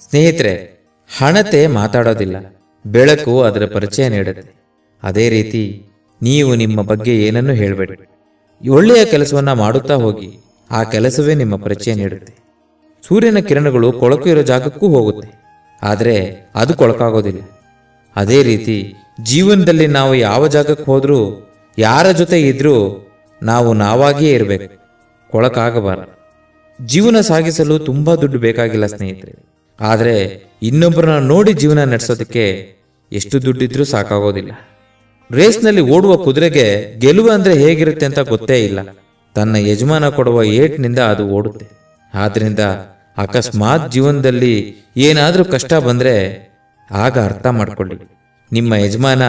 ಸ್ನೇಹಿತರೆ, ಹಣತೆ ಮಾತಾಡೋದಿಲ್ಲ, ಬೆಳಕು ಅದರ ಪರಿಚಯ ನೀಡುತ್ತೆ. ಅದೇ ರೀತಿ ನೀವು ನಿಮ್ಮ ಬಗ್ಗೆ ಏನನ್ನೂ ಹೇಳಬೇಡಿ. ಒಳ್ಳೆಯ ಕೆಲಸವನ್ನ ಮಾಡುತ್ತಾ ಹೋಗಿ, ಆ ಕೆಲಸವೇ ನಿಮ್ಮ ಪರಿಚಯ ನೀಡುತ್ತೆ. ಸೂರ್ಯನ ಕಿರಣಗಳು ಕೊಳಕು ಇರೋ ಜಾಗಕ್ಕೂ ಹೋಗುತ್ತೆ, ಆದರೆ ಅದು ಕೊಳಕಾಗೋದಿಲ್ಲ. ಅದೇ ರೀತಿ ಜೀವನದಲ್ಲಿ ನಾವು ಯಾವ ಜಾಗಕ್ಕೆ ಹೋದ್ರೂ, ಯಾರ ಜೊತೆ ಇದ್ರೂ ನಾವು ನಾವಾಗಿಯೇ ಇರಬೇಕು, ಕೊಳಕಾಗಬಾರದು. ಜೀವನ ಸಾಗಿಸಲು ತುಂಬಾ ದುಡ್ಡು ಬೇಕಾಗಿಲ್ಲ ಸ್ನೇಹಿತರೆ, ಆದರೆ ಇನ್ನೊಬ್ಬರನ್ನ ನೋಡಿ ಜೀವನ ನಡೆಸೋದಕ್ಕೆ ಎಷ್ಟು ದುಡ್ಡಿದ್ರೂ ಸಾಕಾಗೋದಿಲ್ಲ. ರೇಸ್ನಲ್ಲಿ ಓಡುವ ಕುದುರೆಗೆ ಗೆಲುವು ಅಂದ್ರೆ ಹೇಗಿರುತ್ತೆ ಅಂತ ಗೊತ್ತೇ ಇಲ್ಲ. ತನ್ನ ಯಜಮಾನ ಕೊಡುವ ಏಟ್ನಿಂದ ಅದು ಓಡುತ್ತೆ. ಆದ್ರಿಂದ ಅಕಸ್ಮಾತ್ ಜೀವನದಲ್ಲಿ ಏನಾದ್ರೂ ಕಷ್ಟ ಬಂದ್ರೆ ಆಗ ಅರ್ಥ ಮಾಡ್ಕೊಳ್ಳಿ, ನಿಮ್ಮ ಯಜಮಾನ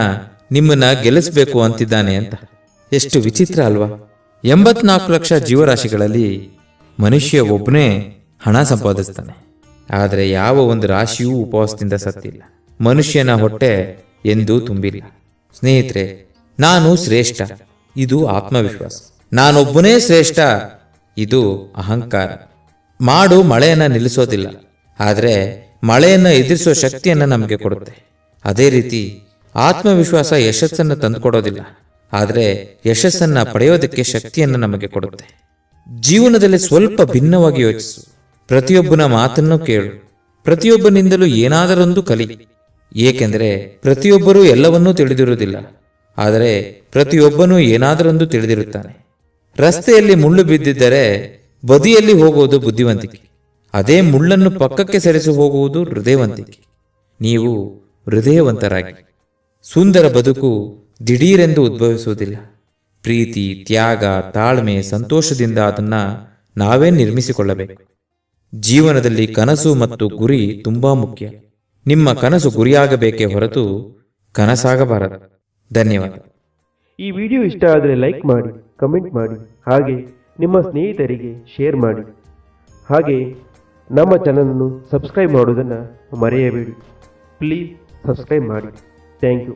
ನಿಮ್ಮನ್ನ ಗೆಲ್ಲಿಸ್ಬೇಕು ಅಂತಿದ್ದಾನೆ ಅಂತ. ಎಷ್ಟು ವಿಚಿತ್ರ ಅಲ್ವಾ? 84 ಲಕ್ಷ ಜೀವರಾಶಿಗಳಲ್ಲಿ ಮನುಷ್ಯ ಒಬ್ಬನೇ ಹಣ ಸಂಪಾದಿಸ್ತಾನೆ, ಆದರೆ ಯಾವ ಒಂದು ರಾಶಿಯೂ ಉಪವಾಸದಿಂದ ಸತ್ತಿಲ್ಲ. ಮನುಷ್ಯನ ಹೊಟ್ಟೆ ಎಂದೂ ತುಂಬಿಲ್ಲ. ಸ್ನೇಹಿತರೆ, ನಾನು ಶ್ರೇಷ್ಠ, ಇದು ಆತ್ಮವಿಶ್ವಾಸ. ನಾನೊಬ್ಬನೇ ಶ್ರೇಷ್ಠ, ಇದು ಅಹಂಕಾರ. ಮಾಡು ಮಳೆಯನ್ನ ನಿಲ್ಲಿಸೋದಿಲ್ಲ, ಆದರೆ ಮಳೆಯನ್ನ ಎದುರಿಸೋ ಶಕ್ತಿಯನ್ನ ನಮಗೆ ಕೊಡುತ್ತೆ. ಅದೇ ರೀತಿ ಆತ್ಮವಿಶ್ವಾಸ ಯಶಸ್ಸನ್ನು ತಂದುಕೊಡೋದಿಲ್ಲ, ಆದರೆ ಯಶಸ್ಸನ್ನ ಪಡೆಯೋದಕ್ಕೆ ಶಕ್ತಿಯನ್ನು ನಮಗೆ ಕೊಡುತ್ತೆ. ಜೀವನದಲ್ಲಿ ಸ್ವಲ್ಪ ಭಿನ್ನವಾಗಿ ಯೋಚಿಸು. ಪ್ರತಿಯೊಬ್ಬನ ಮಾತನ್ನು ಕೇಳು, ಪ್ರತಿಯೊಬ್ಬನಿಂದಲೂ ಏನಾದರೊಂದು ಕಲಿ. ಏಕೆಂದರೆ ಪ್ರತಿಯೊಬ್ಬರೂ ಎಲ್ಲವನ್ನೂ ತಿಳಿದಿರುವುದಿಲ್ಲ, ಆದರೆ ಪ್ರತಿಯೊಬ್ಬನೂ ಏನಾದರೊಂದು ತಿಳಿದಿರುತ್ತಾನೆ. ರಸ್ತೆಯಲ್ಲಿ ಮುಳ್ಳು ಬಿದ್ದಿದ್ದರೆ ಬದಿಯಲ್ಲಿ ಹೋಗುವುದು ಬುದ್ಧಿವಂತಿಕೆ, ಅದೇ ಮುಳ್ಳನ್ನು ಪಕ್ಕಕ್ಕೆ ಸರಿಸಿ ಹೋಗುವುದು ಹೃದಯವಂತಿಕೆ. ನೀವು ಹೃದಯವಂತರಾಗಿ. ಸುಂದರ ಬದುಕು ದಿಢೀರೆಂದು ಉದ್ಭವಿಸುವುದಿಲ್ಲ. ಪ್ರೀತಿ, ತ್ಯಾಗ, ತಾಳ್ಮೆ, ಸಂತೋಷದಿಂದ ಅದನ್ನ ನಾವೇ ನಿರ್ಮಿಸಿಕೊಳ್ಳಬೇಕು. ಜೀವನದಲ್ಲಿ ಕನಸು ಮತ್ತು ಗುರಿ ತುಂಬಾ ಮುಖ್ಯ. ನಿಮ್ಮ ಕನಸು ಗುರಿಯಾಗಬೇಕೇ ಹೊರತು ಕನಸಾಗಬಾರದು. ಧನ್ಯವಾದ. ಈ ವಿಡಿಯೋ ಇಷ್ಟ ಆದರೆ ಲೈಕ್ ಮಾಡಿ, ಕಮೆಂಟ್ ಮಾಡಿ, ಹಾಗೆ ನಿಮ್ಮ ಸ್ನೇಹಿತರಿಗೆ ಶೇರ್ ಮಾಡಿ. ಹಾಗೆ ನಮ್ಮ ಚಾನಲನ್ನು ಸಬ್ಸ್ಕ್ರೈಬ್ ಮಾಡುವುದನ್ನು ಮರೆಯಬೇಡಿ. ಪ್ಲೀಸ್ ಸಬ್ಸ್ಕ್ರೈಬ್ ಮಾಡಿ. Thank you.